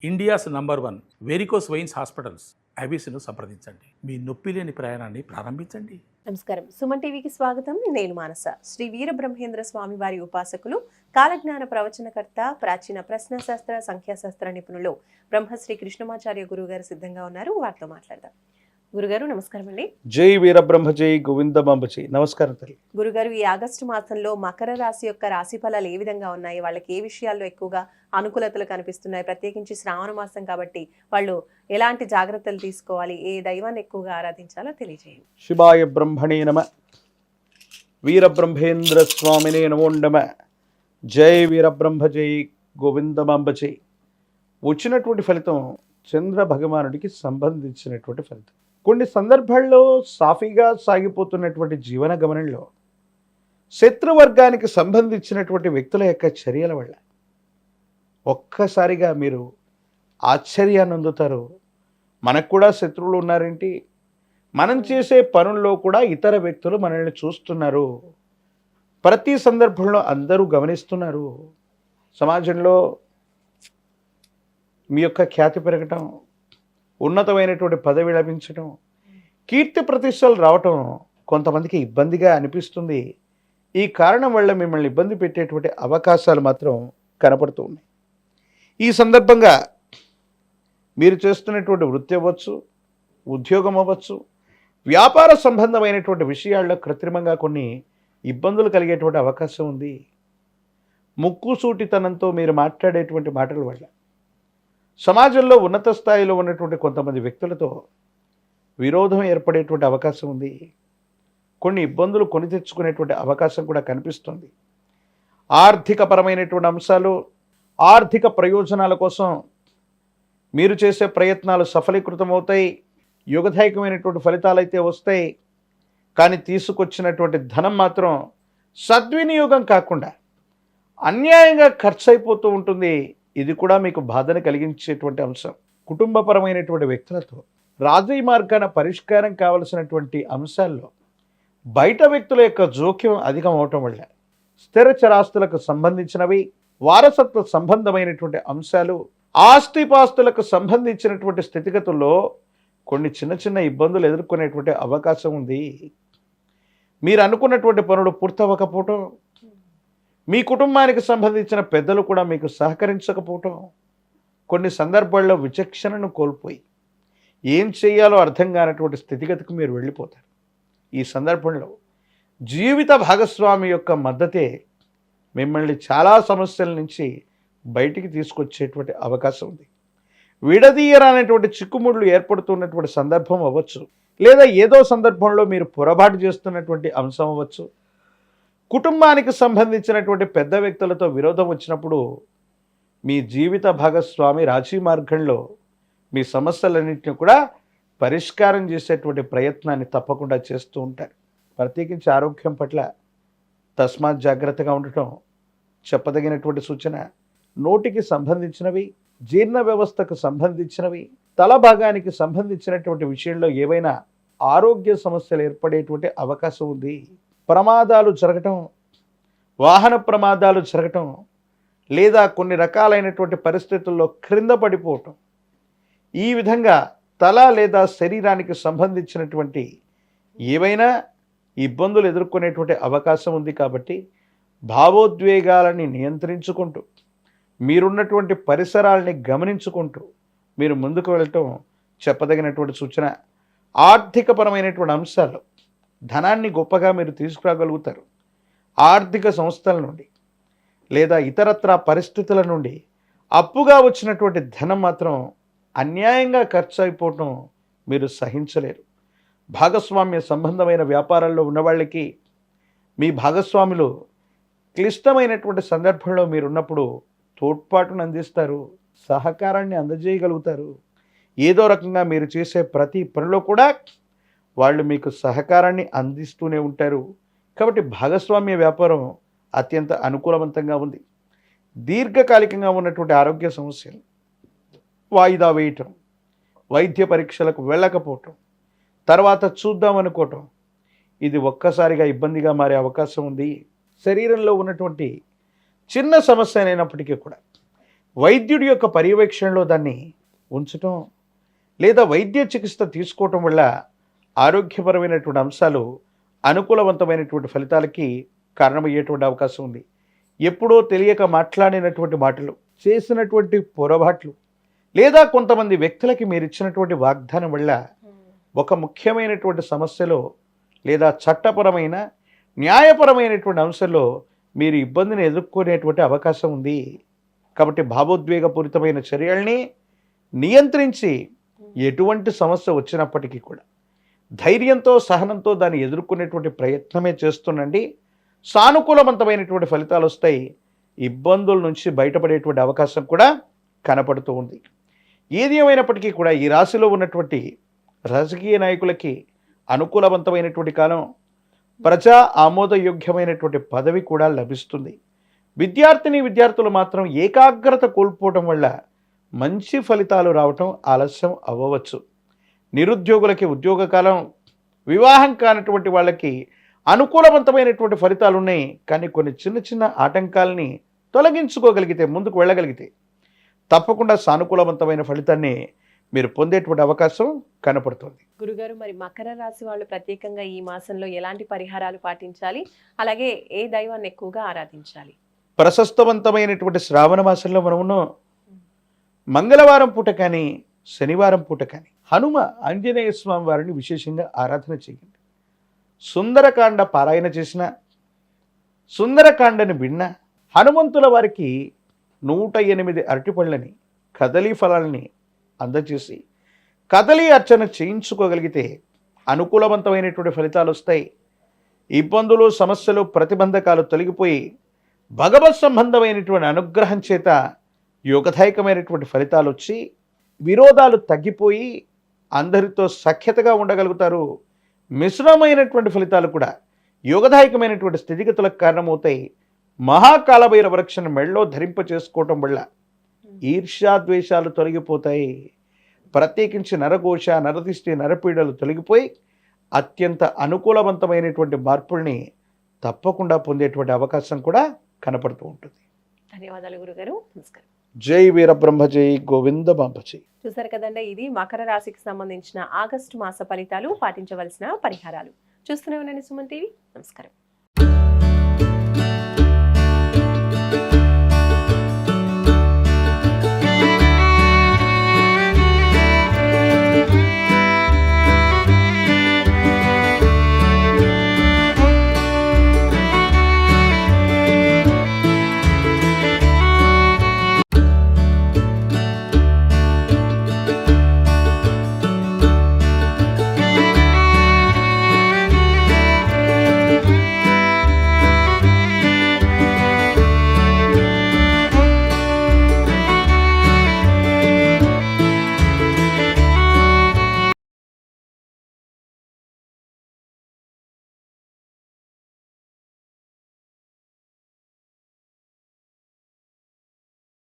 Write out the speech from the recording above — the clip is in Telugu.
India's number 1 varicose veins hospitals ఐబీసీను సంప్రదించండి. మీ నొప్పి లేని ప్రయాణాన్ని ప్రారంభించండి. నమస్కారం. సుమన్ టీవీకి స్వాగతం. నేను మానస. శ్రీ వీరబ్రహ్మేంద్ర స్వామి వారి ఉపాసకులు, కాలజ్ఞాన ప్రవచనకర్త, ప్రాచీన ప్రశ్నశాస్త్ర సంఖ్యాశాస్త్ర నిపుణులు బ్రహ్మశ్రీ కృష్ణమాచార్య గురువు గారు సిద్ధంగా ఉన్నారు. వారితో మాట్లాడదాం. గురుగారు నమస్కారం అండి. జై వీరబ్రహ్మ జై గోవిందమాంబ జై. నమస్కారం తల్లి. గురుగారు, ఈ ఆగస్టు మాసంలో మకర రాశి యొక్క రాశి ఫలాలు ఏ విధంగా ఉన్నాయి? వాళ్ళకి ఏ విషయాల్లో ఎక్కువగా అనుకూలతలు కనిపిస్తున్నాయి? ప్రత్యేకించి శ్రావణ మాసం కాబట్టి వాళ్ళు ఎలాంటి జాగ్రత్తలు తీసుకోవాలి, ఏ దైవాన్ని ఎక్కువగా ఆరాధించాలో తెలియజేయండి. శివాయ బ్రహ్మణే నమ. వీరబ్రహ్మేంద్ర స్వామినే నమో నమ. జై వీరబ్రహ్మ జై గోవిందమాంబ జై. వచ్చినటువంటి ఫలితం చంద్ర భగవానుడికి సంబంధించినటువంటి ఫలితం. కొన్ని సందర్భాల్లో సాఫీగా సాగిపోతున్నటువంటి జీవన గమనంలో శత్రువర్గానికి సంబంధించినటువంటి వ్యక్తుల యొక్క చర్యల వల్ల ఒక్కసారిగా మీరు ఆశ్చర్యాన్ని అందుతారు. మనకు కూడా శత్రువులు ఉన్నారేంటి, మనం చేసే పనుల్లో కూడా ఇతర వ్యక్తులు మనల్ని చూస్తున్నారు, ప్రతి సందర్భంలో అందరూ గమనిస్తున్నారు. సమాజంలో మీ యొక్క ఖ్యాతి పెరగటం, ఉన్నతమైనటువంటి పదవి లభించటం, కీర్తి ప్రతిష్టలు రావటం కొంతమందికి ఇబ్బందిగా అనిపిస్తుంది. ఈ కారణం వల్ల మిమ్మల్ని ఇబ్బంది పెట్టేటువంటి అవకాశాలు మాత్రం కనపడుతూ ఉన్నాయి. ఈ సందర్భంగా మీరు చేస్తున్నటువంటి వృత్తి అవ్వచ్చు, ఉద్యోగం అవ్వచ్చు, వ్యాపార సంబంధమైనటువంటి విషయాల్లో కృత్రిమంగా కొన్ని ఇబ్బందులు కలిగేటువంటి అవకాశం ఉంది. ముక్కుసూటితనంతో మీరు మాట్లాడేటువంటి మాటల వల్ల సమాజంలో ఉన్నత స్థాయిలో ఉన్నటువంటి కొంతమంది వ్యక్తులతో విరోధం ఏర్పడేటువంటి అవకాశం ఉంది. కొన్ని ఇబ్బందులు కొని తెచ్చుకునేటువంటి అవకాశం కూడా కనిపిస్తుంది. ఆర్థికపరమైనటువంటి అంశాలు, ఆర్థిక ప్రయోజనాల కోసం మీరు చేసే ప్రయత్నాలు సఫలీకృతమవుతాయి. యుగదాయకమైనటువంటి ఫలితాలు అయితే వస్తాయి. కానీ తీసుకొచ్చినటువంటి ధనం మాత్రం సద్వినియోగం కాకుండా అన్యాయంగా ఖర్చు అయిపోతూ ఉంటుంది. ఇది కూడా మీకు బాధను కలిగించేటువంటి అంశం. కుటుంబపరమైనటువంటి వ్యక్తులతో రాజీ మార్గాన పరిష్కారం కావలసినటువంటి అంశాల్లో బయట వ్యక్తుల యొక్క జోక్యం అధికం అవటం వల్ల స్థిర చరాస్తులకు సంబంధించినవి, వారసత్వ సంబంధమైనటువంటి అంశాలు, ఆస్తిపాస్తులకు సంబంధించినటువంటి స్థితిగతుల్లో కొన్ని చిన్న చిన్న ఇబ్బందులు ఎదుర్కొనేటువంటి అవకాశం ఉంది. మీరు అనుకున్నటువంటి పనులు పూర్తవ్వకపోవటం, మీ కుటుంబానికి సంబంధించిన పెద్దలు కూడా మీకు సహకరించకపోవటం, కొన్ని సందర్భాల్లో విచక్షణను కోల్పోయి ఏం చేయాలో అర్థం కానటువంటి స్థితిగతికి మీరు వెళ్ళిపోతారు. ఈ సందర్భంలో జీవిత భాగస్వామి యొక్క మద్దతే మిమ్మల్ని చాలా సమస్యల నుంచి బయటికి తీసుకొచ్చేటువంటి అవకాశం ఉంది. విడదీయరానటువంటి చిక్కుముళ్ళు ఏర్పడుతున్నటువంటి సందర్భం అవ్వచ్చు, లేదా ఏదో సందర్భంలో మీరు పొరపాటు చేస్తున్నటువంటి అంశం అవ్వచ్చు. కుటుంబానికి సంబంధించినటువంటి పెద్ద వ్యక్తులతో విరోధం వచ్చినప్పుడు మీ జీవిత భాగస్వామి రాజీ మార్గంలో మీ సమస్యలన్నింటినీ కూడా పరిష్కారం చేసేటువంటి ప్రయత్నాన్ని తప్పకుండా చేస్తూ ఉంటారు. ప్రత్యేకించి ఆరోగ్యం పట్ల తస్మాత్ జాగ్రత్తగా ఉండటం చెప్పదగినటువంటి సూచన. నోటికి సంబంధించినవి, జీర్ణ వ్యవస్థకు సంబంధించినవి, తల భాగానికి సంబంధించినటువంటి విషయంలో ఏవైనా ఆరోగ్య సమస్యలు ఏర్పడేటువంటి అవకాశం ఉంది. ప్రమాదాలు జరగటం, వాహన ప్రమాదాలు జరగటం, లేదా కొన్ని రకాలైనటువంటి పరిస్థితుల్లో క్రింద పడిపోవటం, ఈ విధంగా తల లేదా శరీరానికి సంబంధించినటువంటి ఏవైనా ఇబ్బందులు ఎదుర్కొనేటువంటి అవకాశం ఉంది. కాబట్టి భావోద్వేగాలని నియంత్రించుకుంటూ, మీరున్నటువంటి పరిసరాలని గమనించుకుంటూ మీరు ముందుకు వెళ్ళటం చెప్పదగినటువంటి సూచన. ఆర్థికపరమైనటువంటి అంశాలు ధనాన్ని గొప్పగా మీరు తీసుకురాగలుగుతారు. ఆర్థిక సంస్థల నుండి లేదా ఇతరత్రా పరిస్థితుల నుండి అప్పుగా వచ్చినటువంటి ధనం మాత్రం అన్యాయంగా ఖర్చు అయిపోవటం మీరు సహించలేరు. భాగస్వామ్య సంబంధమైన వ్యాపారాల్లో ఉన్నవాళ్ళకి మీ భాగస్వాములు క్లిష్టమైనటువంటి సందర్భంలో మీరున్నప్పుడు తోడ్పాటును అందిస్తారు, సహకారాన్ని అందజేయగలుగుతారు. ఏదో రకంగా మీరు చేసే ప్రతి పనిలో కూడా వాళ్ళు మీకు సహకారాన్ని అందిస్తూనే ఉంటారు. కాబట్టి భాగస్వామ్య వ్యాపారం అత్యంత అనుకూలవంతంగా ఉంది. దీర్ఘకాలికంగా ఉన్నటువంటి ఆరోగ్య సమస్యలు, వాయిదా వేయటం, వైద్య పరీక్షలకు వెళ్ళకపోవటం, తర్వాత చూద్దామనుకోవటం, ఇది ఒక్కసారిగా ఇబ్బందిగా మారే అవకాశం ఉంది. శరీరంలో ఉన్నటువంటి చిన్న సమస్య అయినప్పటికీ కూడా వైద్యుడి యొక్క పర్యవేక్షణలో దాన్ని ఉంచటం లేదా వైద్య చికిత్స తీసుకోవటం వల్ల ఆరోగ్యపరమైనటువంటి అంశాలు అనుకూలవంతమైనటువంటి ఫలితాలకి కారణమయ్యేటువంటి అవకాశం ఉంది. ఎప్పుడో తెలియక మాట్లాడినటువంటి మాటలు, చేసినటువంటి పొరపాట్లు లేదా కొంతమంది వ్యక్తులకి మీరు ఇచ్చినటువంటి వాగ్దానం వల్ల ఒక ముఖ్యమైనటువంటి సమస్యలో లేదా చట్టపరమైన న్యాయపరమైనటువంటి అంశంలో మీరు ఇబ్బందిని ఎదుర్కొనేటువంటి అవకాశం ఉంది. కాబట్టి భావోద్వేగపూరితమైన చర్యల్ని నియంత్రించి ఎటువంటి సమస్య వచ్చినప్పటికీ కూడా ధైర్యంతో సహనంతో దాన్ని ఎదుర్కొనేటువంటి ప్రయత్నమే చేస్తుండండి. సానుకూలవంతమైనటువంటి ఫలితాలు వస్తాయి. ఇబ్బందుల నుంచి బయటపడేటువంటి అవకాశం కూడా కనపడుతూ ఉంది. ఏది ఏమైనప్పటికీ కూడా ఈ రాశిలో ఉన్నటువంటి రాజకీయ నాయకులకి అనుకూలవంతమైనటువంటి కాలం, ప్రజా ఆమోదయోగ్యమైనటువంటి పదవి కూడా లభిస్తుంది. విద్యార్థులు మాత్రం ఏకాగ్రత కోల్పోవటం వల్ల మంచి ఫలితాలు రావటం ఆలస్యం అవ్వవచ్చు. నిరుద్యోగులకి ఉద్యోగ కాలం, వివాహం కానటువంటి వాళ్ళకి అనుకూలవంతమైనటువంటి ఫలితాలు ఉన్నాయి. కానీ కొన్ని చిన్న చిన్న ఆటంకాలని తొలగించుకోగలిగితే, ముందుకు వెళ్ళగలిగితే తప్పకుండా సానుకూలవంతమైన ఫలితాన్ని మీరు పొందేటువంటి అవకాశం కనపడుతుంది. గురుగారు, మరి మకర రాశి వాళ్ళు ప్రత్యేకంగా ఈ మాసంలో ఎలాంటి పరిహారాలు పాటించాలి, అలాగే ఏ దైవాన్ని ఎక్కువగా ఆరాధించాలి? ప్రశస్తవంతమైనటువంటి శ్రావణ మాసంలో మనం ఉన్నాం. మంగళవారం పూట కానీ శనివారం పూట కానీ హనుమ ఆంజనేయ స్వామి వారిని విశేషంగా ఆరాధన చేయండి. సుందరకాండ పారాయణ చేసిన, సుందరకాండని విన్న, హనుమంతుల వారికి 108 అరటిపళ్ళని, కదలీ ఫలాలని అందజేసి కదలీ అర్చన చేయించుకోగలిగితే అనుకూలవంతమైనటువంటి ఫలితాలు వస్తాయి. ఇబ్బందులు, సమస్యలు, ప్రతిబంధకాలు తొలగిపోయి భగవత్ సంబంధమైనటువంటి అనుగ్రహం చేత యోగదాయకమైనటువంటి ఫలితాలు వచ్చి విరోధాలు తగ్గిపోయి అందరితో సఖ్యతగా ఉండగలుగుతారు. మిశ్రమైనటువంటి ఫలితాలు కూడా యోగదాయకమైనటువంటి స్థితిగతులకు కారణమవుతాయి. మహాకాలభైరవ వృక్షను మెళ్ళో ధరింప చేసుకోవటం వల్ల ఈర్ష్యాద్వేషాలు తొలగిపోతాయి. ప్రత్యేకించి నరఘోష, నరదిష్టి, నరపీడలు తొలగిపోయి అత్యంత అనుకూలవంతమైనటువంటి మార్పుల్ని తప్పకుండా పొందేటువంటి అవకాశం కూడా కనపడుతూ ఉంటుంది. ధన్యవాదాలు గురుగారు. నమస్కారం. జై వీరబ్రహ్మ, జై గోవింద బాంబ జై. చూసారు కదండి, ఇది మకర రాశికి సంబంధించిన ఆగస్టు మాస ఫలితాలు, పాటించవలసిన పరిహారాలు. చూస్తూనే ఉండండి సుమన్ టీవీ. నమస్కారం.